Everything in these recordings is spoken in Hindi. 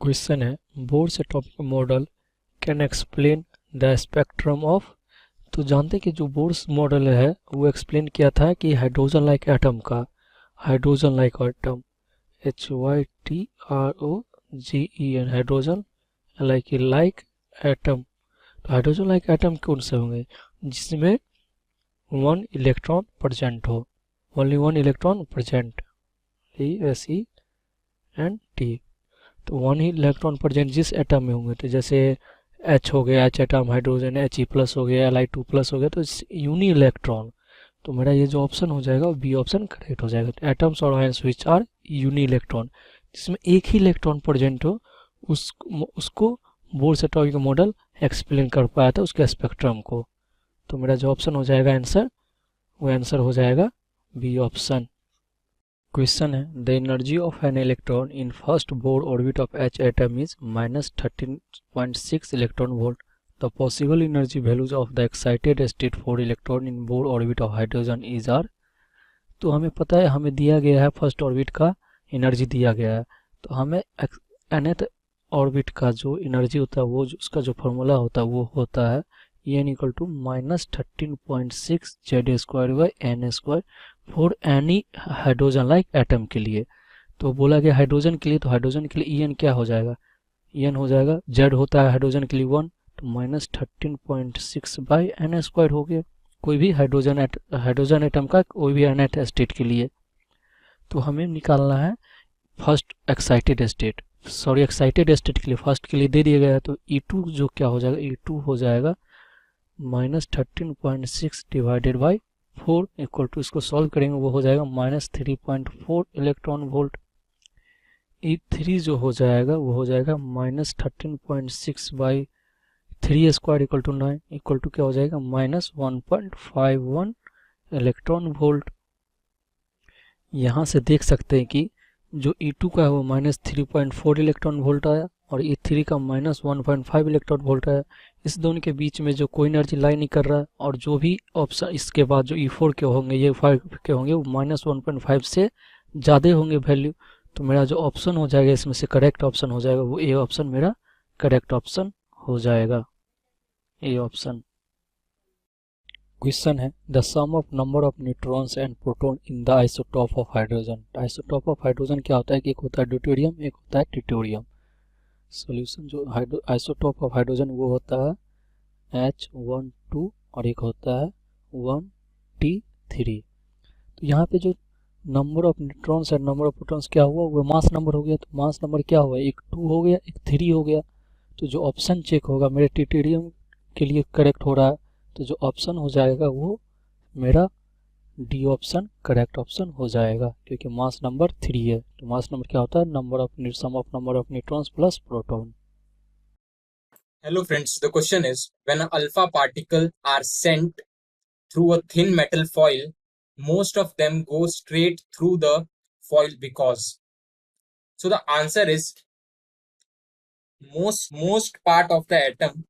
क्वेश्चन है Bohr's atomic model can explain the spectrum of. तो जानते कि जो बोर्स मॉडल है वो एक्सप्लेन किया था कि हाइड्रोजन लाइक एटम का, hydrogen like atom HYTROGEN, hydrogen like atom. तो हाइड्रोजन लाइक एटम कौन से होंगे? जिसमें वन इलेक्ट्रॉन प्रेजेंट हो, only one electron present, ESENT। तो वन ही इलेक्ट्रॉन प्रेजेंट जिस एटम में होंगे, तो जैसे H हो गया, H एटम, हाइड्रोजन He+ हो गया, Li2+ हो गया, तो यूनी इलेक्ट्रॉन। तो मेरा ये जो ऑप्शन हो जाएगा बी ऑप्शन करेक्ट हो जाएगा। तो एटम्स और ions which are uni electron, जिसमें एक ही इलेक्ट्रॉन प्रेजेंट हो, उसको बोर्स एटॉमिक मॉडल एक्सप्लेन कर पाया था उसके स्पेक्ट्रम को। तो मेरा जो ऑप्शन हो जाएगा आंसर, वो आंसर हो जाएगा बी ऑप्शन। क्वेश्चन है the energy of an electron in first Bohr orbit of H atom is -13.6 electron volt. The possible energy values of the excited state for electron in Bohr orbit of hydrogen is are. तो हमें पता है, हमें दिया गया है फर्स्ट ऑर्बिट का एनर्जी दिया गया है, तो हमें nth ऑर्बिट का जो एनर्जी होता है, वो उसका जो फॉर्मूला होता है वो होता है En equal to -13.6 Z² for any hydrogen like atom के लिए। तो बोला गया हाइड्रोजन के लिए, तो हाइड्रोजन के लिए En क्या हो जाएगा? En हो जाएगा, Z होता है हाइड्रोजन के लिए 1, तो -13.6/n² हो गया, कोई भी हाइड्रोजन एटम का कोई भी nth स्टेट के लिए। तो हमें निकालना है first excited state, sorry excited state के लिए, फर्स्ट के लिए दे दिया गया है। तो E2 जो क्या हो जाएगा, E2 हो जाएगा -13.6 डिवाइडेड बाई 4 इक्वल टू, इसको सॉल्व करेंगे वो हो जाएगा -3.4 इलेक्ट्रॉन वोल्ट। E3 जो हो जाएगा वो हो जाएगा -13.6/3² इक्वल टू 9 इक्वल टू क्या हो जाएगा, -1.51 इलेक्ट्रॉन वोल्ट। यहाँ से देख सकते हैं कि जो E2 का है वो -3.4 इलेक्ट्रॉन वोल्ट आया और E3 का -1.5 इलेक्ट्रॉन वोल्ट आया। इस दोनों के बीच में जो कोई एनर्जी लाई नहीं कर रहा है, और जो भी ऑप्शन इसके बाद जो E4 के होंगे, ये 5 के होंगे, वो -1.5 से ज़्यादा होंगे वैल्यू। तो मेरा जो ऑप्शन हो जाएगा इसमें से करेक्ट ऑप्शन हो जाएगा, वो ए ऑप्शन मेरा करेक्ट ऑप्शन हो जाएगा, ए ऑप्शन। क्वेश्चन है the sum of number of neutrons and proton in the isotope of hydrogen. Isotope of hydrogen क्या होता है कि एक होता है ड्यूटेरियम, एक होता है ट्यूटेरियम। सॉल्यूशन जो आइसोटॉप ऑफ हाइड्रोजन वो होता है H12 और एक होता है 1T3। तो यहाँ पे जो number of neutrons and number of protons क्या हुआ, वो मास नंबर हो गया। तो मास नंबर क्या हुआ, एक 2 हो गया, एक 3 हो गया। तो जो ऑप्शन चेक होगा मेरे ट्यूटेरियम के लिए करेक्ट हो रहा है, तो जो ऑप्शन हो जाएगा वो मेरा डी ऑप्शन करेक्ट ऑप्शन हो जाएगा, क्योंकि मास नंबर 3 है। तो मास नंबर क्या होता है, sum of number of neutrons plus proton. Hello friends, the question is when an alpha particle are sent through a thin metal foil, most of them go straight through the foil because. So the answer is most part of the atom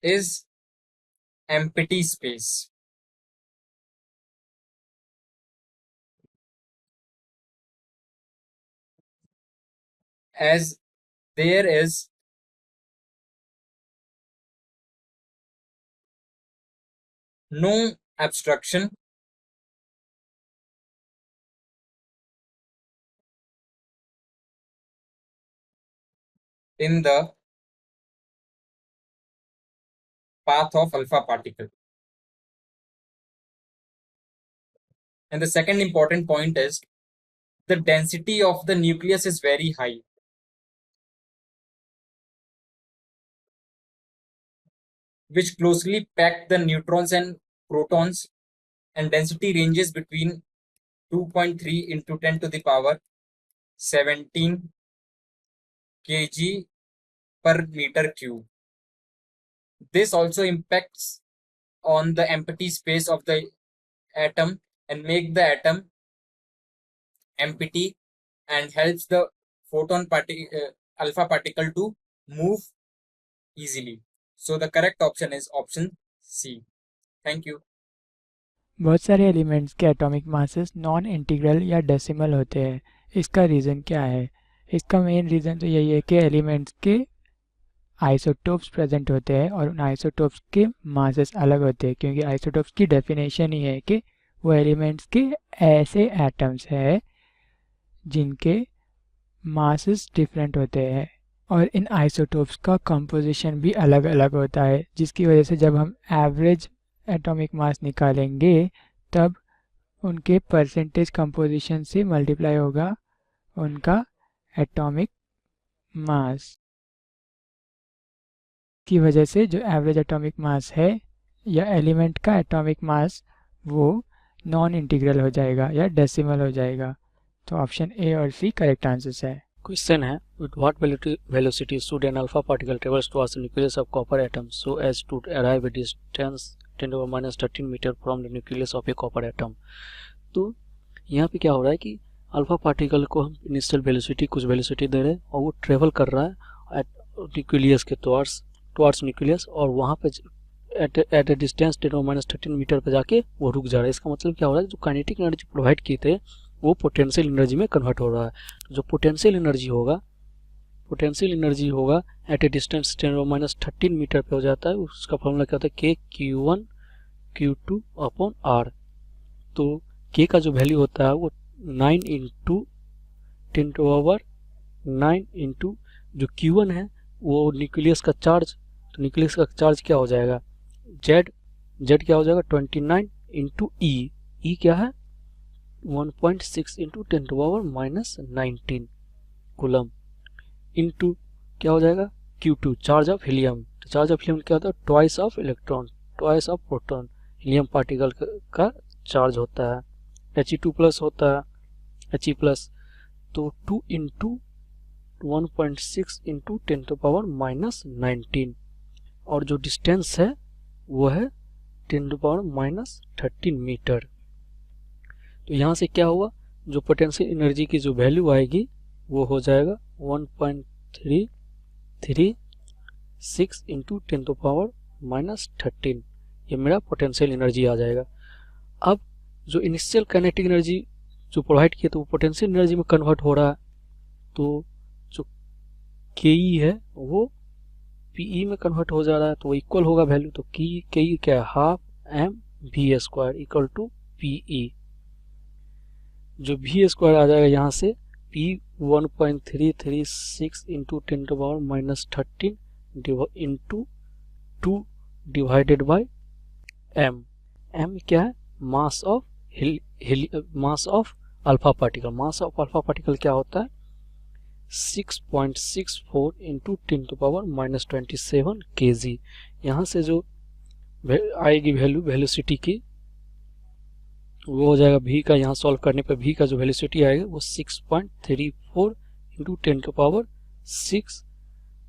is empty space. As there is no obstruction in the path of alpha particle. And the second important point is the density of the nucleus is very high. Which closely pack the neutrons and protons, and density ranges between 2.3 into 10 to the power 17 kg per meter cube. This also impacts on the empty space of the atom and make the atom empty and helps the alpha particle to move easily. So the correct option is option C. Thank you. बहुत सारे एलिमेंट्स के एटॉमिक मासेस नॉन इंटीग्रल या डेसिमल होते हैं। इसका रीज़न क्या है? इसका मेन रीज़न तो यही है कि एलिमेंट्स के आइसोटोप्स प्रेजेंट होते हैं और उन आइसोटोप्स के मासेस अलग होते हैं, क्योंकि आइसोटोप्स की डेफिनेशन ही है कि वो एलिमेंट्स के ऐसे एटम्स हैं जिनके मासेस डिफरेंट होते हैं और इन आइसोटोप्स का कंपोजिशन भी अलग अलग होता है, जिसकी वजह से जब हम एवरेज एटॉमिक मास निकालेंगे तब उनके परसेंटेज कंपोजिशन से मल्टीप्लाई होगा उनका एटॉमिक मास की वजह से जो एवरेज एटॉमिक मास है या एलिमेंट का एटॉमिक मास वो नॉन इंटीग्रल हो जाएगा या डेसिमल हो जाएगा। तो ऑप्शन ए और सी करेक्ट आंसर्स है। क्वेश्चन है, with what velocity should an alpha particle travels towards the nucleus of copper atom so as to arrive at distance 10⁻13 metre from the nucleus of a copper atom. तो यहाँ पे क्या हो रहा है कि अल्फा पार्टिकल को हम इनिशियल वेलोसिटी कुछ वेलोसिटी दे रहे हैं और वो ट्रेवल कर रहा है न्यूक्लियस के टुवार्ड्स न्यूक्लियस, और वहाँ पे एट ए डिस्टेंस 10⁻13 मीटर पे जाके वो रुक जा रहा है। इसका मतलब क्या हो रहा है, जो काइनेटिक एनर्जी प्रोवाइड किए थे वो पोटेंशियल एनर्जी में कन्वर्ट हो रहा है। जो पोटेंशियल एनर्जी होगा एट ए डिस्टेंस 10⁻13 मीटर पे हो जाता है। उसका फॉर्मूला क्या होता है, के Q1 Q2 अपॉन R। तो के का जो वैल्यू होता है वो 9 इंटू 10⁻9 इंटू जो Q1 है वो न्यूक्लियस का चार्ज, तो न्यूक्लियस का चार्ज क्या हो जाएगा, Z क्या हो जाएगा 29 इंटू ई क्या है 1.6 इंटू 10⁻−19 कूलम इंटू क्या हो जाएगा Q2 चार्ज ऑफ हीलियम। तो चार्ज ऑफ हीलियम क्या होता है, twice of electron twice of proton. Helium particle का चार्ज होता है He2+ होता है He+, तो 2 इंटू 1.6 इंटू 10⁻−19 और जो डिस्टेंस है वो है 10⁻−13 मीटर। तो यहाँ से क्या हुआ, जो पोटेंशियल एनर्जी की जो वैल्यू आएगी वो हो जाएगा 1.336 इंटू 10⁻−13। ये मेरा पोटेंशियल एनर्जी आ जाएगा। अब जो इनिशियल काइनेटिक एनर्जी जो प्रोवाइड किया तो वो पोटेंशियल एनर्जी में कन्वर्ट हो रहा है, तो जो के है वो पीई में कन्वर्ट हो जा रहा है, तो वो इक्वल होगा वैल्यू। तो के क्या है, half mv² equal to PE. जो v² आ जाएगा यहाँ से p 1.336 into 10⁻−13 into 2 divided by m क्या है, mass of alpha particle. Mass of alpha particle क्या होता है 6.64 इंटू 10⁻−27 kg। यहाँ से जो आएगी वेलोसिटी की वो हो जाएगा v का, यहाँ सॉल्व करने पर v का जो वेलोसिटी आएगा वो 6.34 इंटू 10⁻6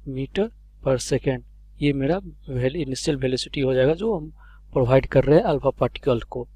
मीटर पर सेकेंड। ये मेरा इनिशियल वेलोसिटी हो जाएगा जो हम प्रोवाइड कर रहे हैं अल्फा पार्टिकल को।